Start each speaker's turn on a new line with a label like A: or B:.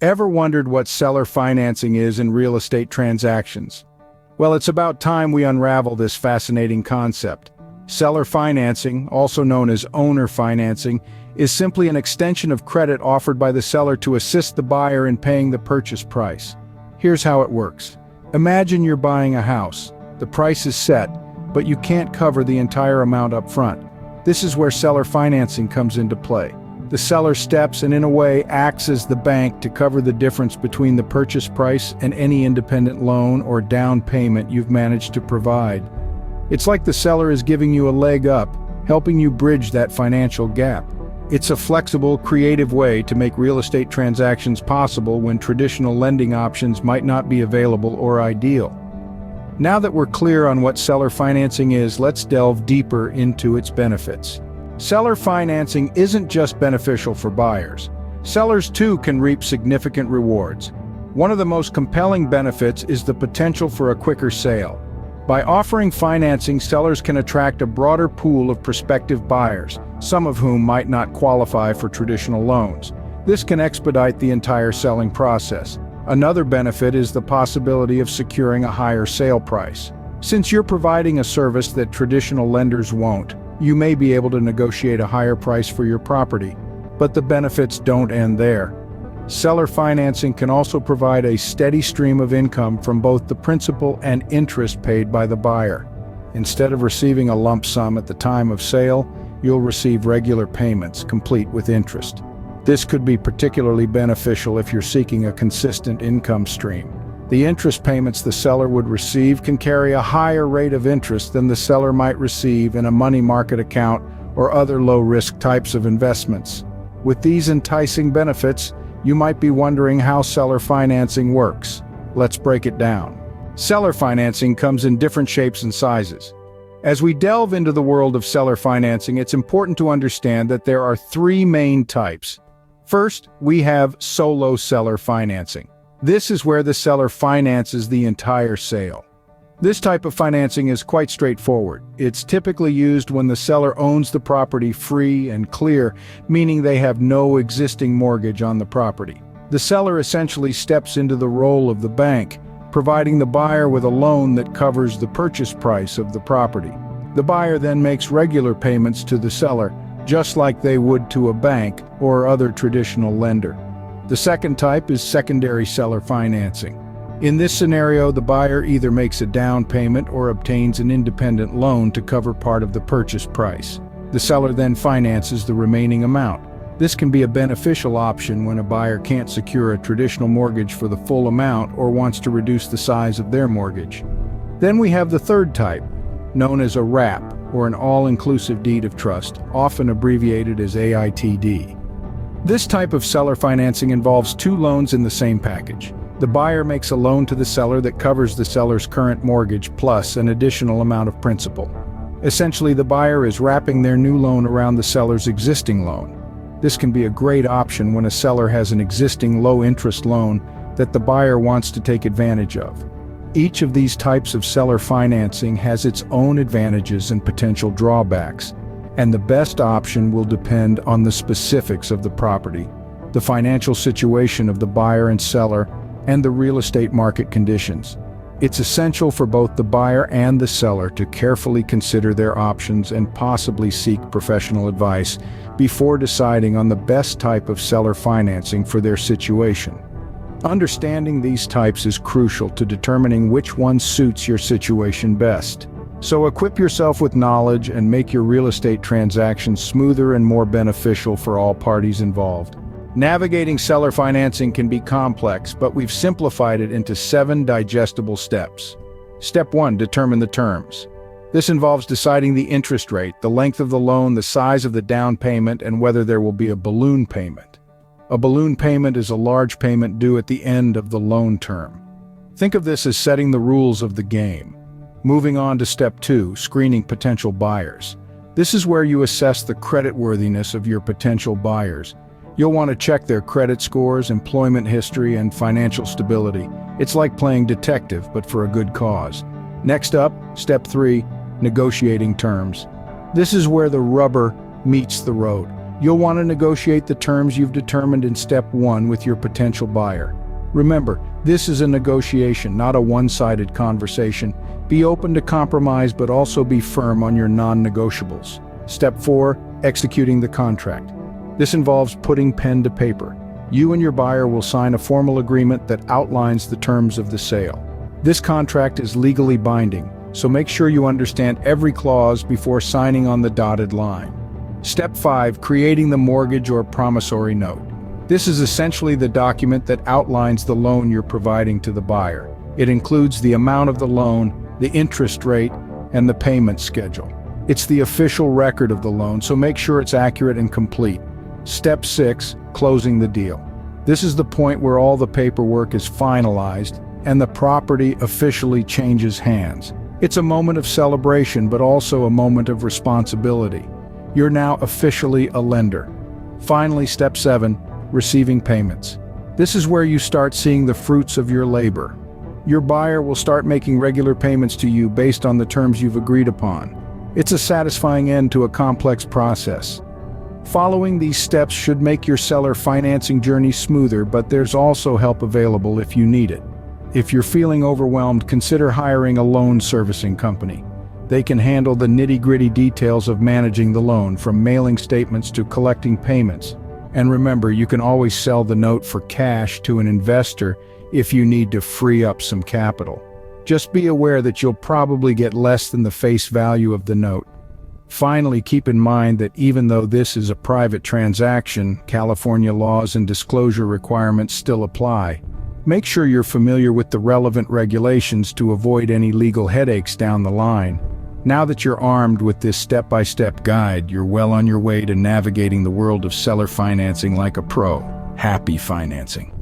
A: Ever wondered what seller financing is in real estate transactions? Well, it's about time we unravel this fascinating concept. Seller financing, also known as owner financing, is simply an extension of credit offered by the seller to assist the buyer in paying the purchase price. Here's how it works. Imagine you're buying a house. The price is set, but you can't cover the entire amount up front. This is where seller financing comes into play. The seller steps and in a way acts as the bank to cover the difference between the purchase price and any independent loan or down payment you've managed to provide. It's like the seller is giving you a leg up, helping you bridge that financial gap. It's a flexible, creative way to make real estate transactions possible when traditional lending options might not be available or ideal. Now that we're clear on what seller financing is, let's delve deeper into its benefits. Seller financing isn't just beneficial for buyers. Sellers too can reap significant rewards. One of the most compelling benefits is the potential for a quicker sale. By offering financing, sellers can attract a broader pool of prospective buyers, some of whom might not qualify for traditional loans. This can expedite the entire selling process. Another benefit is the possibility of securing a higher sale price. Since you're providing a service that traditional lenders won't, you may be able to negotiate a higher price for your property. But the benefits don't end there. Seller financing can also provide a steady stream of income from both the principal and interest paid by the buyer. Instead of receiving a lump sum at the time of sale, you'll receive regular payments, complete with interest. This could be particularly beneficial if you're seeking a consistent income stream. The interest payments the seller would receive can carry a higher rate of interest than the seller might receive in a money market account or other low-risk types of investments. With these enticing benefits, you might be wondering how seller financing works. Let's break it down. Seller financing comes in different shapes and sizes. As we delve into the world of seller financing, it's important to understand that there are three main types. First, we have solo seller financing. This is where the seller finances the entire sale. This type of financing is quite straightforward. It's typically used when the seller owns the property free and clear, meaning they have no existing mortgage on the property. The seller essentially steps into the role of the bank, providing the buyer with a loan that covers the purchase price of the property. The buyer then makes regular payments to the seller, just like they would to a bank or other traditional lender. The second type is secondary seller financing. In this scenario, the buyer either makes a down payment or obtains an independent loan to cover part of the purchase price. The seller then finances the remaining amount. This can be a beneficial option when a buyer can't secure a traditional mortgage for the full amount or wants to reduce the size of their mortgage. Then we have the third type, known as a WRAP, or an all-inclusive deed of trust, often abbreviated as AITD. This type of seller financing involves two loans in the same package. The buyer makes a loan to the seller that covers the seller's current mortgage plus an additional amount of principal. Essentially, the buyer is wrapping their new loan around the seller's existing loan. This can be a great option when a seller has an existing low-interest loan that the buyer wants to take advantage of. Each of these types of seller financing has its own advantages and potential drawbacks, and the best option will depend on the specifics of the property, the financial situation of the buyer and seller, and the real estate market conditions. It's essential for both the buyer and the seller to carefully consider their options and possibly seek professional advice before deciding on the best type of seller financing for their situation. Understanding these types is crucial to determining which one suits your situation best. So equip yourself with knowledge and make your real estate transactions smoother and more beneficial for all parties involved. Navigating seller financing can be complex, but we've simplified it into 7 digestible steps. Step 1, determine the terms. This involves deciding the interest rate, the length of the loan, the size of the down payment, and whether there will be a balloon payment. A balloon payment is a large payment due at the end of the loan term. Think of this as setting the rules of the game. Moving on to step 2, screening potential buyers. This is where you assess the creditworthiness of your potential buyers. You'll want to check their credit scores, employment history, and financial stability. It's like playing detective, but for a good cause. Next up, step 3, negotiating terms. This is where the rubber meets the road. You'll want to negotiate the terms you've determined in step 1 with your potential buyer. Remember, this is a negotiation, not a one-sided conversation. Be open to compromise, but also be firm on your non-negotiables. Step 4, executing the contract. This involves putting pen to paper. You and your buyer will sign a formal agreement that outlines the terms of the sale. This contract is legally binding, so make sure you understand every clause before signing on the dotted line. Step 5, creating the mortgage or promissory note. This is essentially the document that outlines the loan you're providing to the buyer. It includes the amount of the loan, the interest rate, and the payment schedule. It's the official record of the loan, so make sure it's accurate and complete. Step 6, closing the deal. This is the point where all the paperwork is finalized and the property officially changes hands. It's a moment of celebration, but also a moment of responsibility. You're now officially a lender. Finally, step 7, receiving payments. This is where you start seeing the fruits of your labor. Your buyer will start making regular payments to you based on the terms you've agreed upon. It's a satisfying end to a complex process. Following these steps should make your seller financing journey smoother, but there's also help available if you need it. If you're feeling overwhelmed, consider hiring a loan servicing company. They can handle the nitty-gritty details of managing the loan, from mailing statements to collecting payments. And remember, you can always sell the note for cash to an investor if you need to free up some capital. Just be aware that you'll probably get less than the face value of the note. Finally, keep in mind that even though this is a private transaction, California laws and disclosure requirements still apply. Make sure you're familiar with the relevant regulations to avoid any legal headaches down the line. Now that you're armed with this step-by-step guide, you're well on your way to navigating the world of seller financing like a pro. Happy financing.